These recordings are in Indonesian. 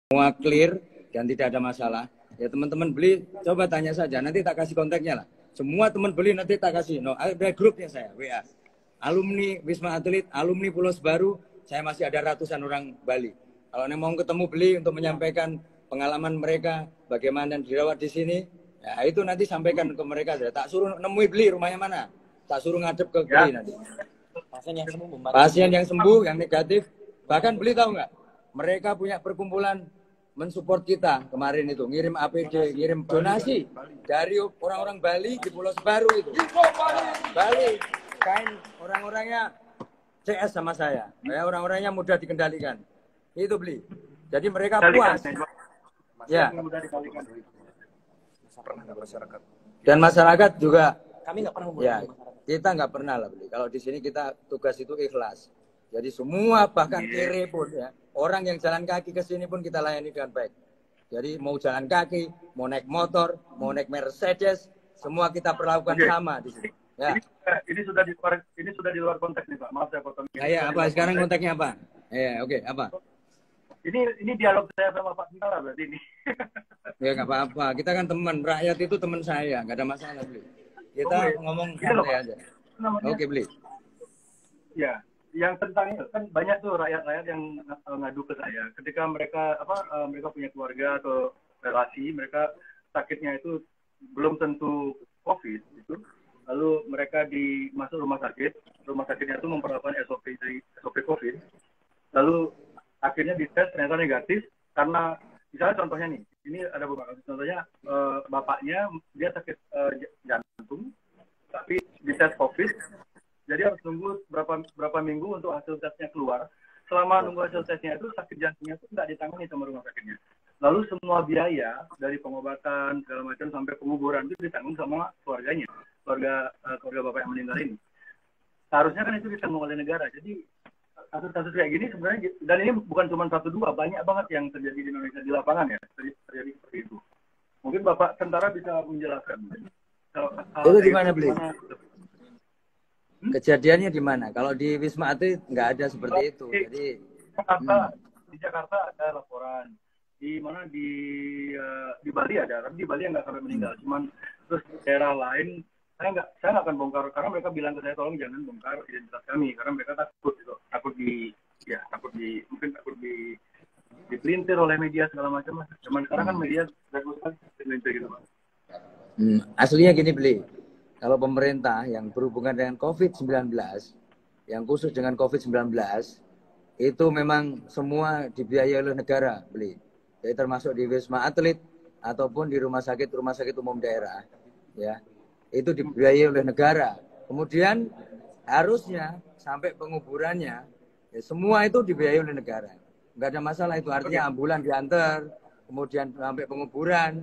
semua clear dan tidak ada masalah. Ya teman-teman beli, coba tanya saja. Nanti tak kasih kontaknya lah. Semua teman beli nanti tak kasih. No, ada grupnya saya, WA. Alumni Wisma Atlet, alumni Pulau Sebaru, saya masih ada ratusan orang Bali. Kalau mau ketemu beli untuk menyampaikan pengalaman mereka, bagaimana dirawat di sini, ya itu nanti sampaikan ke mereka. Tak suruh nemui beli rumahnya mana. Tak suruh ngadep ke beli nanti. Pasien yang sembuh, yang negatif, bahkan beli tahu nggak? Mereka punya perkumpulan mensupport kita kemarin itu, ngirim APD, ngirim donasi dari orang-orang Bali di Pulau Sebaru itu. Bali, kain orang-orangnya CS sama saya, ya orang-orangnya mudah dikendalikan. Itu beli. Jadi mereka puas. Ya. Dan masyarakat juga. Kami nggak pernah. Ya, kita nggak pernah lah beli. Kalau di sini kita tugas itu ikhlas. Jadi semua bahkan kiri pun ya, orang yang jalan kaki ke sini pun kita layani dengan baik. Jadi mau jalan kaki, mau naik motor, mau naik Mercedes, semua kita perlakukan sama di sini. Ya. Ini sudah di luar konteks nih Pak. Maaf saya potong. Ya, apa sekarang konteksnya apa? Ya, oke, apa? Ini dialog saya sama Pak Tentara berarti ini. Ya nggak apa-apa. Kita kan teman, rakyat itu teman saya, nggak ada masalah beli. Kita ngomong santai aja. Oke beli. Ya. Yang tentang itu kan banyak tuh rakyat-rakyat yang ngadu ke saya ketika mereka mereka punya keluarga atau relasi, mereka sakitnya itu belum tentu COVID itu, lalu mereka masuk rumah sakitnya itu memperlakukan SOP COVID, lalu akhirnya dites ternyata negatif karena misalnya contohnya nih, ini ada beberapa contohnya, bapaknya dia sakit jantung tapi dites COVID. Jadi harus nunggu berapa minggu untuk hasil tesnya keluar. Selama nunggu hasil tesnya itu sakit jantungnya itu nggak ditangani sama rumah sakitnya. Lalu semua biaya dari pengobatan segala macam sampai penguburan itu ditanggung sama keluarganya, keluarga bapak yang meninggal ini. Seharusnya kan itu ditanggung oleh negara. Jadi kasus-kasus kayak gini sebenarnya, dan ini bukan cuma 1-2, banyak banget yang terjadi di Indonesia di lapangan ya, terjadi seperti itu. Mungkin Bapak Tentara bisa menjelaskan. Itu di mana beli? Kejadiannya di mana? Kalau di Wisma Atlet nggak ada seperti itu. Jadi di Jakarta ada laporan. Di mana di Bali ada, tapi di Bali nggak sampai meninggal. Cuman terus di daerah lain saya nggak akan bongkar karena mereka bilang ke saya tolong jangan bongkar identitas kami karena mereka takut dipelintir oleh media segala macam. Cuman sekarang kan media sudah dipelintir gitu Pak. Aslinya gini beli. Kalau pemerintah yang berhubungan dengan COVID-19, yang khusus dengan COVID-19, itu memang semua dibiayai oleh negara, beli. Jadi termasuk di Wisma Atlet ataupun di rumah sakit umum daerah, ya, itu dibiayai oleh negara. Kemudian harusnya sampai penguburannya, ya, semua itu dibiayai oleh negara. Nggak ada masalah itu. Artinya ambulan diantar, kemudian sampai penguburan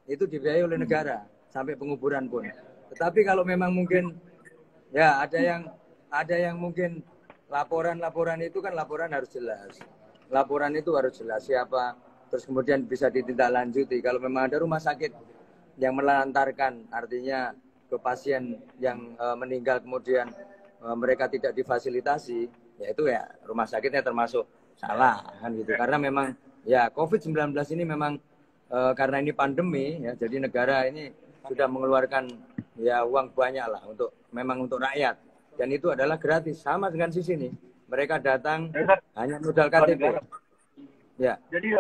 itu dibiayai oleh negara sampai penguburan pun. Tetapi kalau memang mungkin ya ada yang mungkin laporan itu kan laporan harus jelas. Laporan itu harus jelas siapa, terus kemudian bisa ditindaklanjuti. Kalau memang ada rumah sakit yang melantarkan, artinya ke pasien yang meninggal kemudian mereka tidak difasilitasi, ya itu ya rumah sakitnya termasuk salah kan gitu. Karena memang ya COVID-19 ini memang karena ini pandemi ya, jadi negara ini sudah mengeluarkan ya uang banyak lah memang untuk rakyat, dan itu adalah gratis sama dengan sisi ini. Mereka datang hanya modal KTP. Ya. Jadi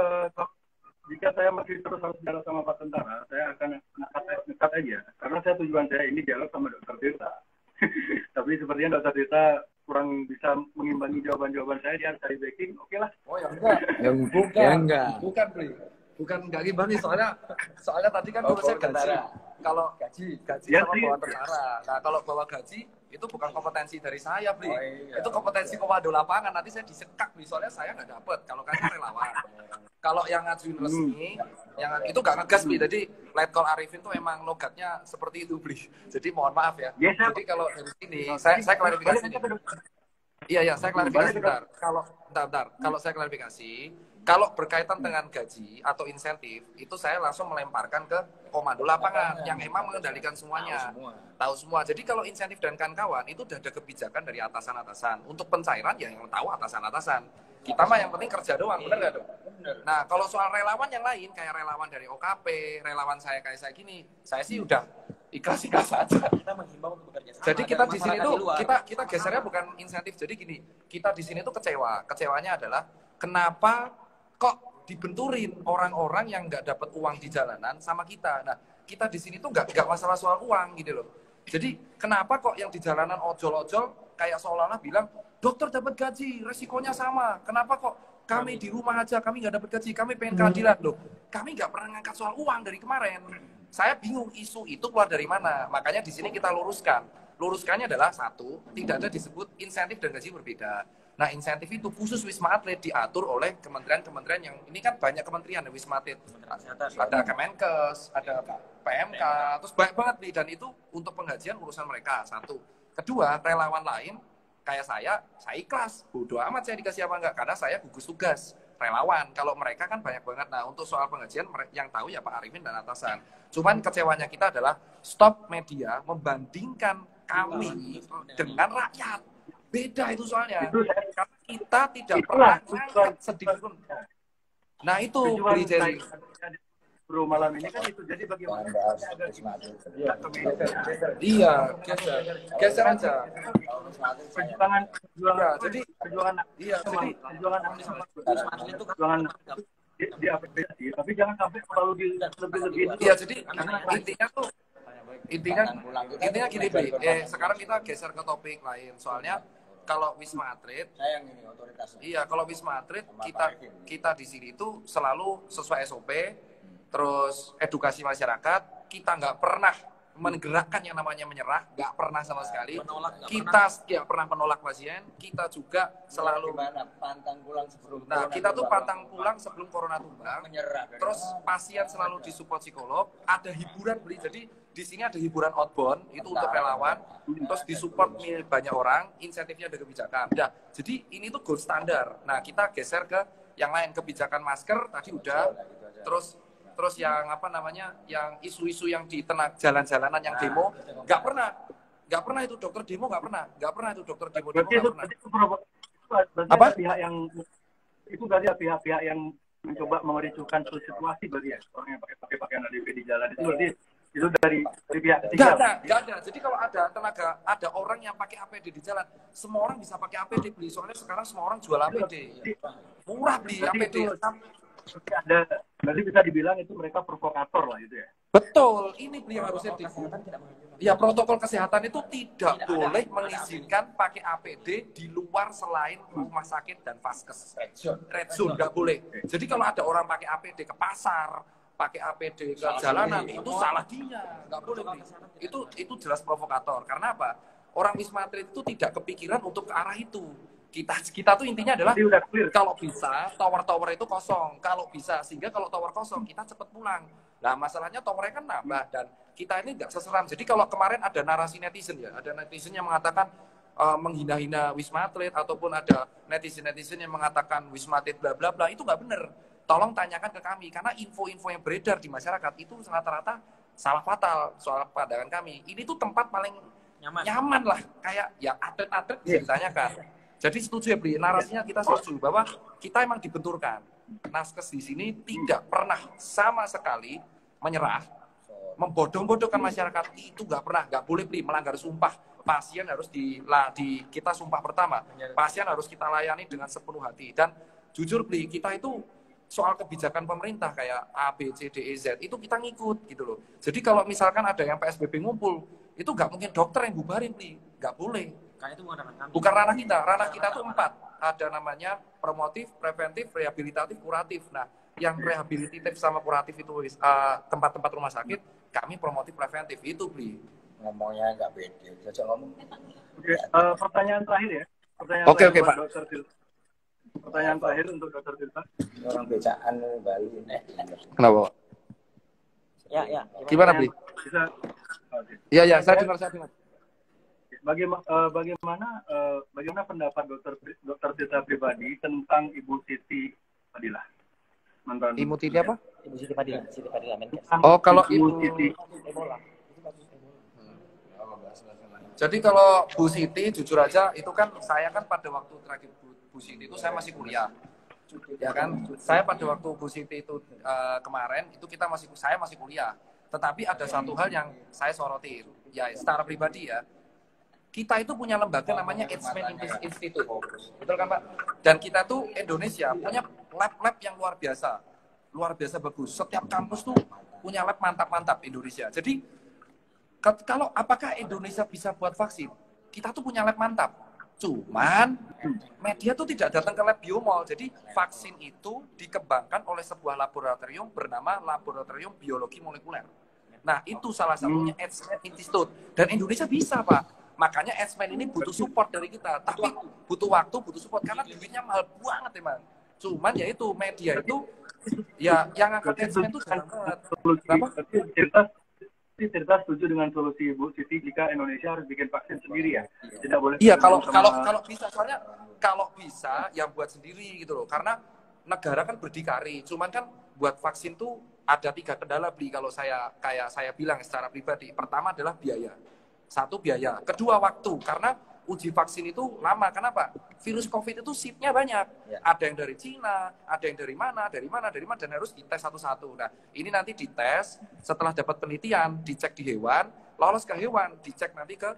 jika saya masih terus harus dialog sama Pak Tentara, saya akan nekat aja karena tujuan saya ini dialog sama Dokter Tirta. Tapi sepertinya Dokter Tirta kurang bisa mengimbangi jawaban saya, dia harus cari backing. Oke lah. Oh ya enggak. Bukan beli. Bukan nggak gimana, soalnya tadi kan saya gaji. Kalau gaji ya, sama bawa tentara. Nah kalau bawa gaji itu bukan kompetensi dari saya, beli. Itu kompetensi komando lapangan. Nanti saya disekak, beli. Soalnya saya nggak dapet. Kalau kan relawan. Kalau yang ngajuin resmi, yang itu nggak ngegas, beli. Jadi Letkol Arifin tuh emang logatnya seperti itu, beli. Jadi mohon maaf ya. Jadi kalau dari sini saya klarifikasi. Iya, saya klarifikasi bentar. Kalau saya klarifikasi, kalau berkaitan dengan gaji atau insentif, itu saya langsung melemparkan ke komando lapangan yang emang mengendalikan semuanya. Tahu semua. Jadi kalau insentif dan kawan-kawan itu udah ada kebijakan dari atasan-atasan. Untuk pencairan ya yang tahu atasan-atasan. Kita mah yang penting kerja doang, bener nggak dong? Nah, kalau soal relawan yang lain, kayak relawan dari OKP, relawan saya kayak saya gini, saya sih udah ikhlas-ikhlas saja. Kita menghimbau untuk bekerja sama. Jadi kita di sini tuh kita gesernya bukan insentif. Jadi gini, kita di sini tuh kecewa. Kecewanya adalah kenapa kok dibenturin orang-orang yang nggak dapat uang di jalanan sama kita. Nah, kita di sini tuh nggak masalah soal uang gitu loh. Jadi kenapa kok yang di jalanan ojol-ojol kayak seolah-olah bilang dokter dapat gaji, resikonya sama. Kenapa kok kami di rumah aja, kami nggak dapat gaji, kami pengen keadilan loh. Kami nggak pernah ngangkat soal uang dari kemarin. Saya bingung isu itu keluar dari mana. Makanya di sini kita luruskan. Luruskannya adalah satu, tidak ada disebut insentif dan gaji berbeda. Nah, insentif itu khusus Wisma Atlet diatur oleh kementerian-kementerian yang ini kan banyak kementerian ya Wisma Atlet. Ada Kemenkes, ada PMK, terus banyak banget nih dan itu untuk penggajian urusan mereka. Satu. Kedua, relawan lain kayak saya ikhlas. Bodoh amat saya dikasih apa enggak karena saya gugus tugas relawan. Kalau mereka kan banyak banget. Nah, untuk soal penggajian yang tahu ya Pak Arifin dan atasan. Cuman kecewanya kita adalah stop media membandingkan kami dengan rakyat. Beda itu soalnya. Karena kita tidak pernah ngangkat sedikit pun. Nah, itu beli jadi Bro malam ini kan itu jadi bagaimana iya geser aja perjuangan ya, jadi perjuangan diapresiasi tapi jangan sampai terlalu lebih-lebih. Iya, jadi intinya gini Bli. Sekarang kita geser ke topik lain soalnya kalau Wisma Atlet iya kalau Wisma Atlet kita di sini itu selalu sesuai SOP. Terus edukasi masyarakat, kita nggak pernah menggerakkan yang namanya menyerah, nggak pernah sama sekali. Kita nggak pernah menolak pasien, kita juga selalu pantang pulang sebelum. Nah, kita tuh pantang pulang sebelum corona tumbang. Terus pasien selalu disupport psikolog, ada hiburan beli. Jadi di sini ada hiburan outbound, itu untuk relawan. Terus disupport banyak orang, insentifnya ada kebijakan. Nah, jadi ini tuh gold standar. Nah, kita geser ke yang lain, kebijakan masker tadi udah. Terus yang apa namanya, yang isu-isu yang di tengah jalan-jalanan yang demo, nggak pernah itu dokter demo nggak pernah itu dokter demo Berarti pihak yang itu berarti pihak yang mencoba mengericukan situasi berarti ya orang yang pakai pakaian ADP di jalan itu berarti itu dari pihak ketiga. Nggak ada. Jadi kalau ada orang yang pakai APD di jalan, semua orang bisa pakai APD beli. Soalnya sekarang semua orang jual APD, murah beli APD. Berarti bisa dibilang itu mereka provokator lah itu ya. Betul, ini beli yang harusnya ya protokol kesehatan itu tidak boleh mengizinkan pakai APD di luar selain rumah sakit dan vaskes. Red zone nggak boleh. Jadi kalau ada orang pakai APD ke pasar, pakai APD ke jalanan, itu salah dia, nggak boleh beli. Itu jelas provokator. Karena apa? Orang Wisma Atlet itu tidak kepikiran untuk ke arah itu. Kita tuh intinya adalah kalau bisa tower-tower itu kosong, kalau bisa sehingga kalau tower kosong kita cepat pulang. Nah masalahnya towernya kan nambah dan kita ini nggak seseram. Jadi kalau kemarin ada narasi netizen ya, ada netizen yang mengatakan menghina-hina Wisma Atlet ataupun ada netizen yang mengatakan Wisma Atlet bla bla bla, itu nggak benar. Tolong tanyakan ke kami karena info-info yang beredar di masyarakat itu rata-rata salah fatal soal pandangan kami. Ini tuh tempat paling nyaman lah, kayak ya atlet-atlet bisa ditanyakan. Jadi setuju ya Bri, narasinya kita setuju bahwa kita emang dibenturkan. Naskes di sini tidak pernah sama sekali menyerah, membodong-bodongkan masyarakat, itu nggak pernah, nggak boleh Bri, melanggar sumpah. Pasien harus kita sumpah pertama, pasien harus kita layani dengan sepenuh hati. Dan jujur Bri, kita itu soal kebijakan pemerintah kayak A, B, C, D, E, Z, itu kita ngikut gitu loh. Jadi kalau misalkan ada yang PSBB ngumpul, itu nggak mungkin dokter yang bubarin Bri, nggak boleh. Itu bukan ranah kita. Ranah kita tuh 4. Ada namanya promotif, preventif, rehabilitatif, kuratif. Nah, yang rehabilitatif sama kuratif itu tempat-tempat rumah sakit, kami promotif preventif itu Bli. Ngomongnya nggak pede. Saja ngomong. Oke, pertanyaan terakhir ya. Oke, Pak. Pertanyaan terakhir untuk Dr. Tirta. Orang becaan Bali. Kenapa? Ya. Gimana Bli? Bisa. Iya, saya dengar. Bagaimana pendapat Dr. Tirta pribadi tentang Ibu Siti Fadilah? Ibu Siti apa? Ibu Siti Fadilah. Oh, kalau Ibu Siti. Jadi kalau Bu Siti, jujur aja, itu kan saya kan pada waktu terakhir Bu Siti itu saya masih kuliah. Ya kan, saya pada waktu Bu Siti itu kemarin itu saya masih kuliah. Tetapi ada satu hal yang saya sorotin, ya secara pribadi ya. Kita itu punya lembaga namanya Eijkman Institute, betul kan Pak? Dan kita tuh Indonesia punya lab-lab yang luar biasa bagus. Setiap kampus tuh punya lab mantap-mantap Indonesia. Jadi kalau apakah Indonesia bisa buat vaksin? Kita tuh punya lab mantap. Cuman media tuh tidak datang ke lab biomol. Jadi vaksin itu dikembangkan oleh sebuah laboratorium bernama Laboratorium Biologi Molekuler. Nah, itu salah satunya Eijkman Institute. Dan Indonesia bisa, Pak. Makanya Eijkman ini butuh support dari kita. Tapi butuh waktu, butuh support. Karena duitnya mahal banget, emang. Cuman ya itu, media itu, ya yang angkat Eijkman itu jarang banget. Kenapa? Cerita setuju dengan solusi Bu Siti jika Indonesia harus bikin vaksin sendiri ya. Tidak boleh. Iya, kalau bisa, soalnya kalau bisa ya buat sendiri gitu loh. Karena negara kan berdikari. Cuman kan buat vaksin tuh ada 3 kendala beli kalau saya bilang secara pribadi. Pertama adalah biaya. 1 biaya, kedua waktu, karena uji vaksin itu lama. Kenapa? Virus COVID itu seatnya banyak. Ya. Ada yang dari Cina, ada yang dari mana, dan harus dites satu-satu. Nah, ini nanti dites, setelah dapat penelitian, dicek di hewan, lolos ke hewan, dicek nanti ke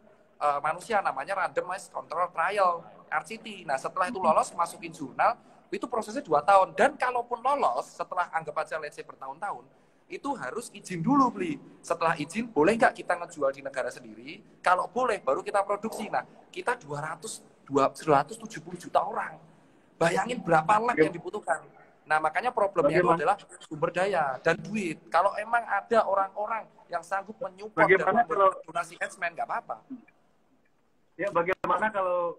manusia, namanya Randomized Control Trial, RCT. Nah, setelah itu lolos, masukin jurnal, itu prosesnya 2 tahun. Dan kalaupun lolos, setelah anggap aja let's say bertahun-tahun, itu harus izin dulu beli. Setelah izin, boleh nggak kita ngejual di negara sendiri? Kalau boleh, baru kita produksi. Nah, kita 270 juta orang. Bayangin berapa lab yang dibutuhkan. Nah, makanya problemnya itu adalah sumber daya dan duit. Kalau emang ada orang-orang yang sanggup menyupport dan donasi Eijkman, nggak apa-apa. Ya, bagaimana kalau